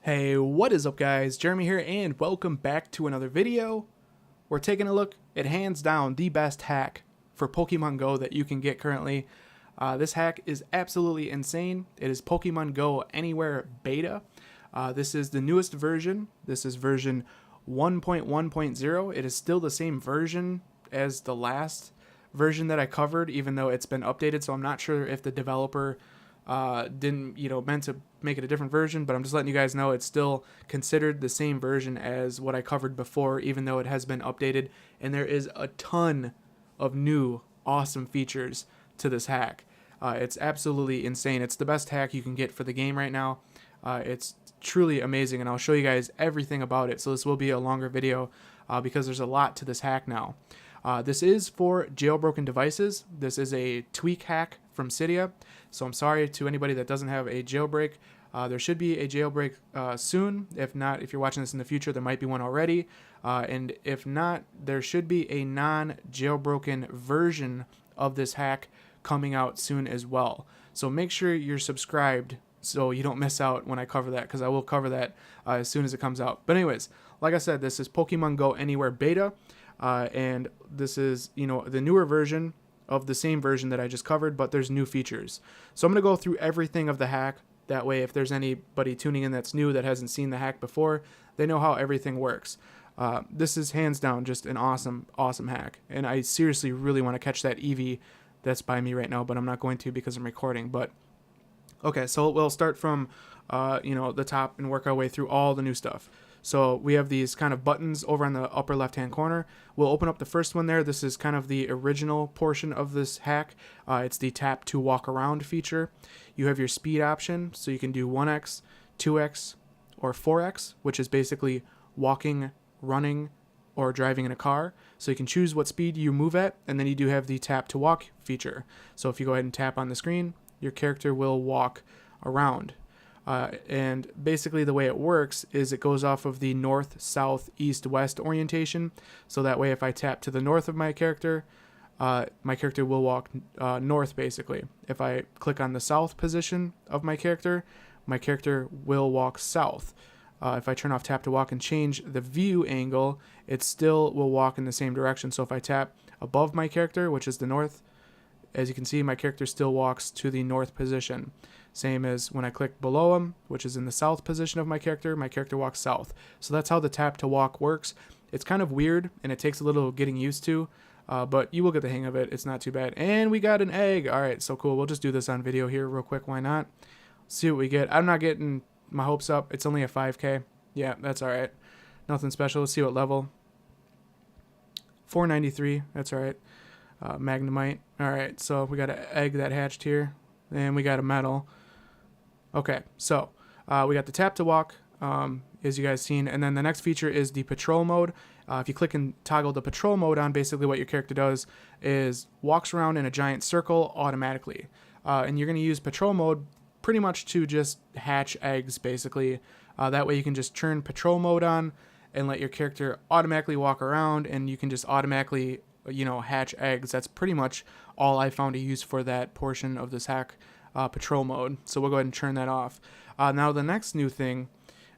Hey, what is up guys? Jeremy here and welcome back to another video. We're taking a look at hands down the best hack for Pokemon Go that you can get currently. This hack is absolutely insane. It is Pokemon Go Anywhere Beta. This is the newest version. This is version 1.1.0. It is still the same version as the last version that I covered, even though it's been updated, so I'm not sure if the developer didn't meant to make it a different version, but I'm just letting you guys know it's still considered the same version as what I covered before, even though it has been updated, and there is a ton of new awesome features to this hack. It's absolutely insane. It's the best hack you can get for the game right now. It's truly amazing, and I'll show you guys everything about it, so this will be a longer video because there's a lot to this hack now. This is for jailbroken devices. This is a tweak hack from Cydia, so I'm sorry to anybody that doesn't have a jailbreak. There should be a jailbreak soon. If not, if you're watching this in the future, there might be one already. And if not, there should be a non-jailbroken version of this hack coming out soon as well. So make sure you're subscribed so you don't miss out when I cover that, because I will cover that as soon as it comes out. But anyways, like I said, this is Pokemon Go Anywhere Beta. And this is, the newer version of the same version that I just covered, but there's new features. So I'm going to go through everything of the hack. That way, if there's anybody tuning in that's new that hasn't seen the hack before, they know how everything works. This is hands down just an awesome, awesome hack. And I seriously really want to catch that Eevee that's by me right now, but I'm not going to because I'm recording. But okay, so we'll start from, the top and work our way through all the new stuff. So we have these kind of buttons over on the upper left-hand corner. We'll open up the first one there. This is kind of the original portion of this hack. It's the tap to walk around feature. You have your speed option, so you can do 1x, 2x, or 4x, which is basically walking, running, or driving in a car. So you can choose what speed you move at, and then you do have the tap to walk feature. So if you go ahead and tap on the screen, your character will walk around. And basically the way it works is it goes off of the north, south, east, west orientation. So that way if I tap to the north of my character will walk north basically. If I click on the south position of my character will walk south. If I turn off tap to walk and change the view angle, it still will walk in the same direction. So if I tap above my character, which is the north, as you can see, my character still walks to the north position. Same as when I click below him, which is in the south position of my character walks south. So that's how the tap to walk works. It's kind of weird, and it takes a little getting used to, but you will get the hang of it. It's not too bad. And we got an egg. All right, so cool. We'll just do this on video here real quick. Why not? See what we get. I'm not getting my hopes up. It's only a 5K. Yeah, that's all right. Nothing special. Let's see what level. 493. That's all right. Magnemite. All right, so we got an egg that hatched here, and we got a medal. Okay, so we got the tap to walk, as you guys seen, and then the next feature is the patrol mode. If you click and toggle the patrol mode on, basically what your character does is walks around in a giant circle automatically, and you're going to use patrol mode pretty much to just hatch eggs, basically. That way you can just turn patrol mode on and let your character automatically walk around, and you can just automatically hatch eggs. That's pretty much all I found to use for that portion of this hack, patrol mode. So we'll go ahead and turn that off. Now the next new thing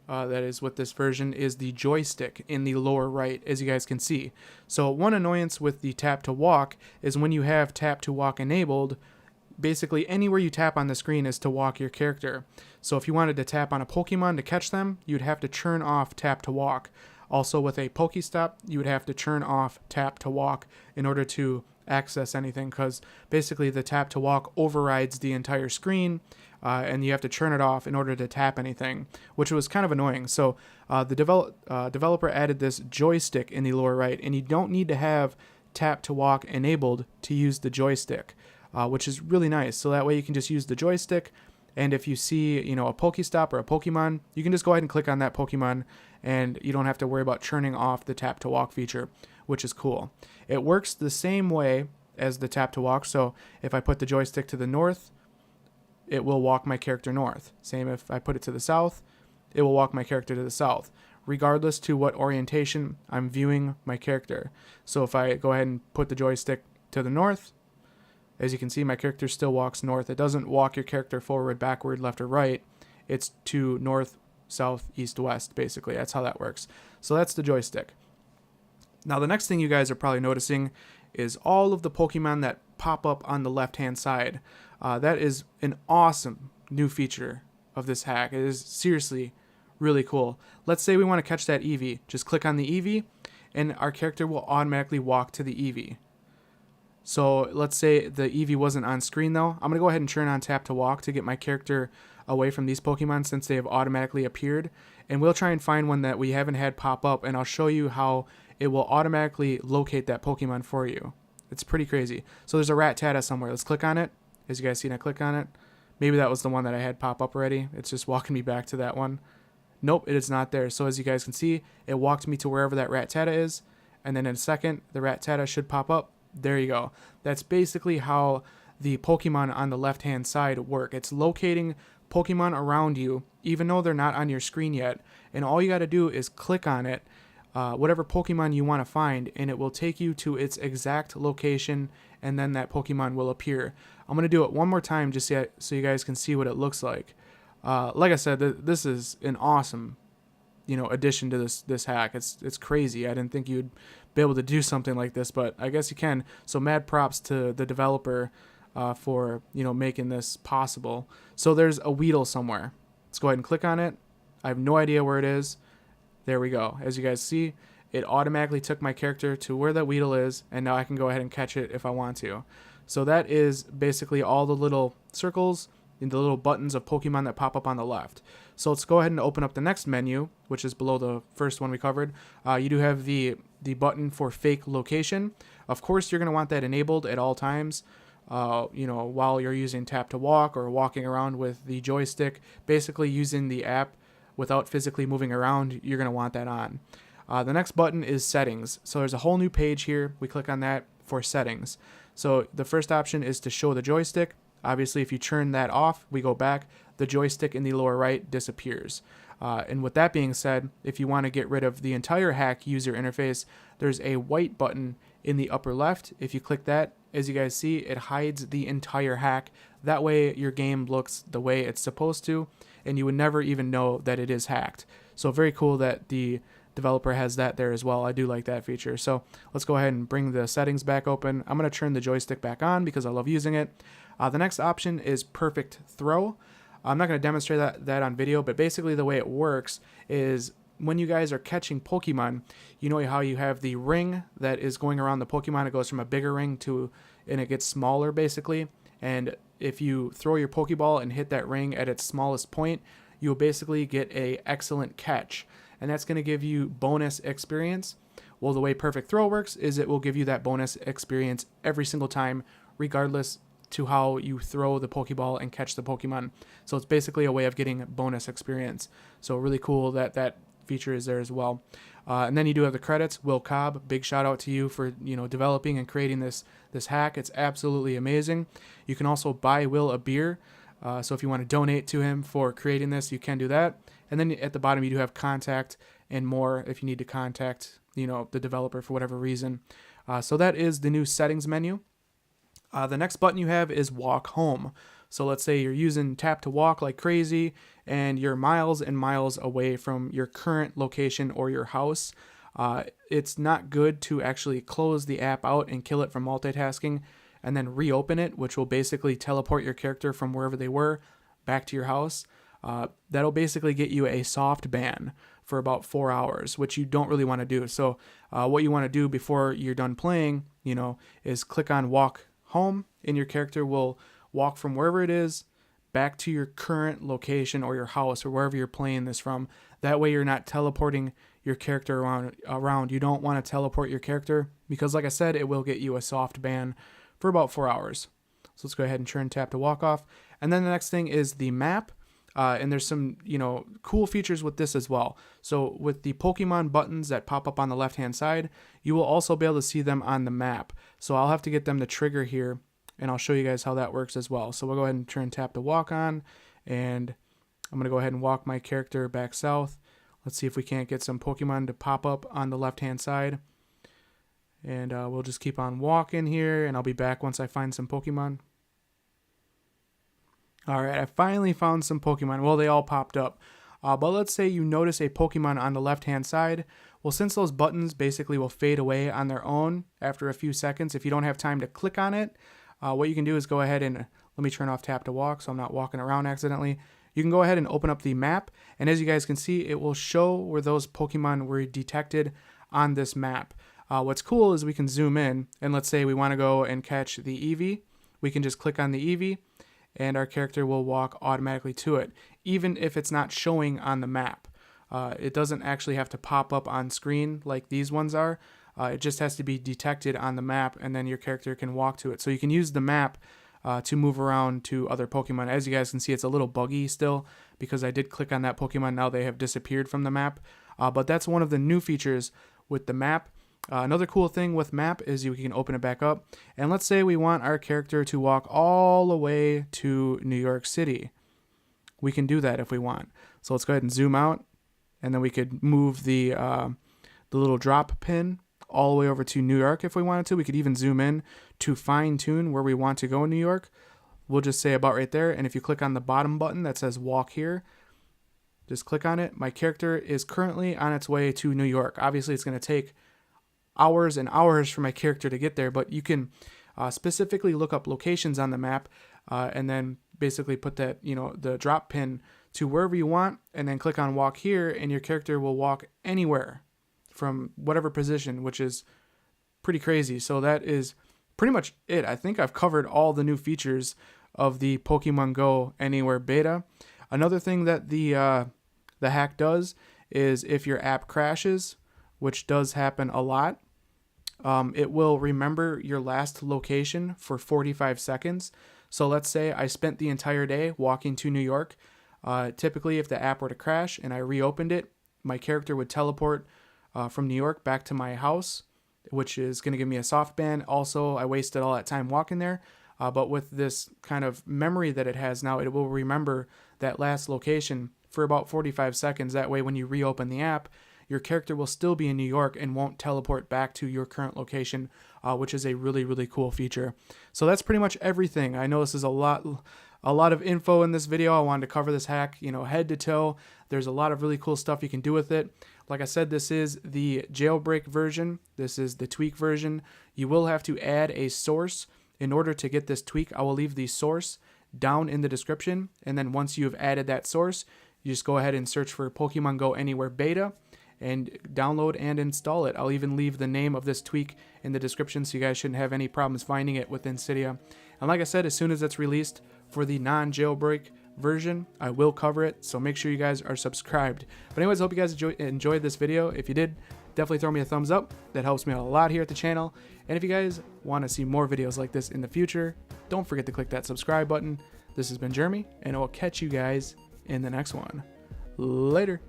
that is with this version is the joystick in the lower right, as you guys can see. So one annoyance with the tap to walk is when you have tap to walk enabled, basically anywhere you tap on the screen is to walk your character. So if you wanted to tap on a Pokemon to catch them, you'd have to turn off tap to walk. Also with a Pokestop, you would have to turn off tap to walk in order to access anything, because basically the tap to walk overrides the entire screen, and you have to turn it off in order to tap anything, which was kind of annoying. So the developer added this joystick in the lower right, and you don't need to have tap to walk enabled to use the joystick, which is really nice. So that way you can just use the joystick, and if you see a Pokestop or a Pokemon, you can just go ahead and click on that Pokemon, and you don't have to worry about turning off the tap to walk feature, which is cool. It works the same way as the tap to walk. So if I put the joystick to the north, it will walk my character north. Same if I put it to the south, it will walk my character to the south, regardless to what orientation I'm viewing my character. So if I go ahead and put the joystick to the north, as you can see, my character still walks north. It doesn't walk your character forward, backward, left, or right. It's to north, south, east, west, basically. That's how that works. So that's the joystick. Now, the next thing you guys are probably noticing is all of the Pokemon that pop up on the left-hand side. That is an awesome new feature of this hack. It is seriously really cool. Let's say we want to catch that Eevee. Just click on the Eevee, and our character will automatically walk to the Eevee. So let's say the Eevee wasn't on screen though. I'm going to go ahead and turn on tap to walk to get my character away from these Pokemon since they have automatically appeared. And we'll try and find one that we haven't had pop up, and I'll show you how it will automatically locate that Pokemon for you. It's pretty crazy. So there's a Rattata somewhere. Let's click on it. As you guys seen, I click on it. Maybe that was the one that I had pop up already. It's just walking me back to that one. Nope, it is not there. So as you guys can see, it walked me to wherever that Rattata is. And then in a second, the Rattata should pop up. There you go. That's basically how the Pokemon on the left-hand side work. It's locating Pokemon around you, even though they're not on your screen yet. And all you got to do is click on it, whatever Pokemon you want to find, and it will take you to its exact location, and then that Pokemon will appear. I'm going to do it one more time just so you guys can see what it looks like. Like I said, this is an awesome, addition to this hack. It's crazy. I didn't think you'd be able to do something like this, but I guess you can. So mad props to the developer for making this possible. So there's a Weedle somewhere. Let's go ahead and click on it. I have no idea where it is. There we go. As you guys see, it automatically took my character to where that Weedle is, and now I can go ahead and catch it if I want to. So that is basically all the little circles and the little buttons of Pokemon that pop up on the left. So let's go ahead and open up the next menu, which is below the first one we covered. You do have the button for fake location. Of course, you're going to want that enabled at all times. While you're using tap to walk or walking around with the joystick, basically using the app without physically moving around, you're going to want that on. The next button is settings. So there's a whole new page here. We click on that for settings. So the first option is to show the joystick. Obviously, if you turn that off, we go back, the joystick in the lower right disappears. And with that being said, if you want to get rid of the entire hack user interface, there's a white button in the upper left. If you click that, as you guys see, it hides the entire hack. That way your game looks the way it's supposed to, and you would never even know that it is hacked. So very cool that the developer has that there as well. I do like that feature. So let's go ahead and bring the settings back open. I'm going to turn the joystick back on because I love using it. The next option is perfect throw. I'm not going to demonstrate that on video, but basically the way it works is when you guys are catching Pokemon, you know how you have the ring that is going around the Pokemon. It goes from a bigger ring and it gets smaller basically. And if you throw your Pokeball and hit that ring at its smallest point, you'll basically get a excellent catch. And that's going to give you bonus experience. Well, the way perfect throw works is it will give you that bonus experience every single time, regardless to how you throw the Pokeball and catch the Pokemon. So it's basically a way of getting bonus experience. So really cool that feature is there as well. And then you do have the credits. Will Cobb, big shout out to you for developing and creating this hack. It's absolutely amazing. You can also buy Will a beer. So if you want to donate to him for creating this, you can do that. And then at the bottom you do have contact and more if you need to contact the developer for whatever reason. So that is the new settings menu. The next button you have is walk home. So let's say you're using tap to walk like crazy and you're miles and miles away from your current location or your house. It's not good to actually close the app out and kill it from multitasking and then reopen it, which will basically teleport your character from wherever they were back to your house. That'll basically get you a soft ban for about 4 hours, which you don't really want to do. So what you want to do before you're done playing, is click on walk home, and your character will walk from wherever it is back to your current location or your house or wherever you're playing this from. That way you're not teleporting your character around. You don't want to teleport your character because, like I said, it will get you a soft ban for about 4 hours. So let's go ahead and turn tap to walk off. And then the next thing is the map. And there's some, cool features with this as well. So with the Pokemon buttons that pop up on the left-hand side, you will also be able to see them on the map. So I'll have to get them to trigger here, and I'll show you guys how that works as well. So we'll go ahead and turn tap to walk on, and I'm going to go ahead and walk my character back south. Let's see if we can't get some Pokemon to pop up on the left-hand side. And we'll just keep on walking here, and I'll be back once I find some Pokemon. Alright, I finally found some Pokemon. Well, they all popped up. But let's say you notice a Pokemon on the left hand side. Well, since those buttons basically will fade away on their own after a few seconds, if you don't have time to click on it, what you can do is go ahead and, let me turn off tap to walk so I'm not walking around accidentally. You can go ahead and open up the map, and as you guys can see, it will show where those Pokemon were detected on this map. What's cool is we can zoom in, and let's say we want to go and catch the Eevee. We can just click on the Eevee, and our character will walk automatically to it, even if it's not showing on the map. It doesn't actually have to pop up on screen like these ones are. It just has to be detected on the map, and then your character can walk to it. So you can use the map to move around to other Pokemon. As you guys can see, it's a little buggy still because I did click on that Pokemon. Now they have disappeared from the map. But that's one of the new features with the map. Another cool thing with map is you can open it back up. And let's say we want our character to walk all the way to New York City. We can do that if we want. So let's go ahead and zoom out. And then we could move the little drop pin all the way over to New York if we wanted to. We could even zoom in to fine tune where we want to go in New York. We'll just say about right there. And if you click on the bottom button that says walk here, just click on it. My character is currently on its way to New York. Obviously, it's going to take hours and hours for my character to get there, but you can specifically look up locations on the map and then basically put that, the drop pin to wherever you want, and then click on walk here, and your character will walk anywhere from whatever position, which is pretty crazy. So that is pretty much it. I think I've covered all the new features of the Pokemon Go Anywhere beta. Another thing that the hack does is if your app crashes, which does happen a lot, it will remember your last location for 45 seconds. So let's say I spent the entire day walking to New York. Typically, if the app were to crash and I reopened it, my character would teleport from New York back to my house, which is going to give me a soft ban. Also, I wasted all that time walking there. But with this kind of memory that it has now, it will remember that last location for about 45 seconds. That way, when you reopen the app, your character will still be in New York and won't teleport back to your current location, which is a really, really cool feature. So that's pretty much everything. I know this is a lot of info in this video. I wanted to cover this hack, head to toe. There's a lot of really cool stuff you can do with it. Like I said, this is the jailbreak version. This is the tweak version. You will have to add a source in order to get this tweak. I will leave the source down in the description. And then once you've added that source, you just go ahead and search for Pokemon Go Anywhere Beta and download and install it. I'll even leave the name of this tweak in the description so you guys shouldn't have any problems finding it within Cydia. And like I said, as soon as it's released for the non-jailbreak version, I will cover it, so make sure you guys are subscribed. But anyways, I hope you guys enjoyed this video. If you did, definitely throw me a thumbs up. That helps me out a lot here at the channel. And if you guys want to see more videos like this in the future, don't forget to click that subscribe button. This has been Jeremy, and I will catch you guys in the next one. Later.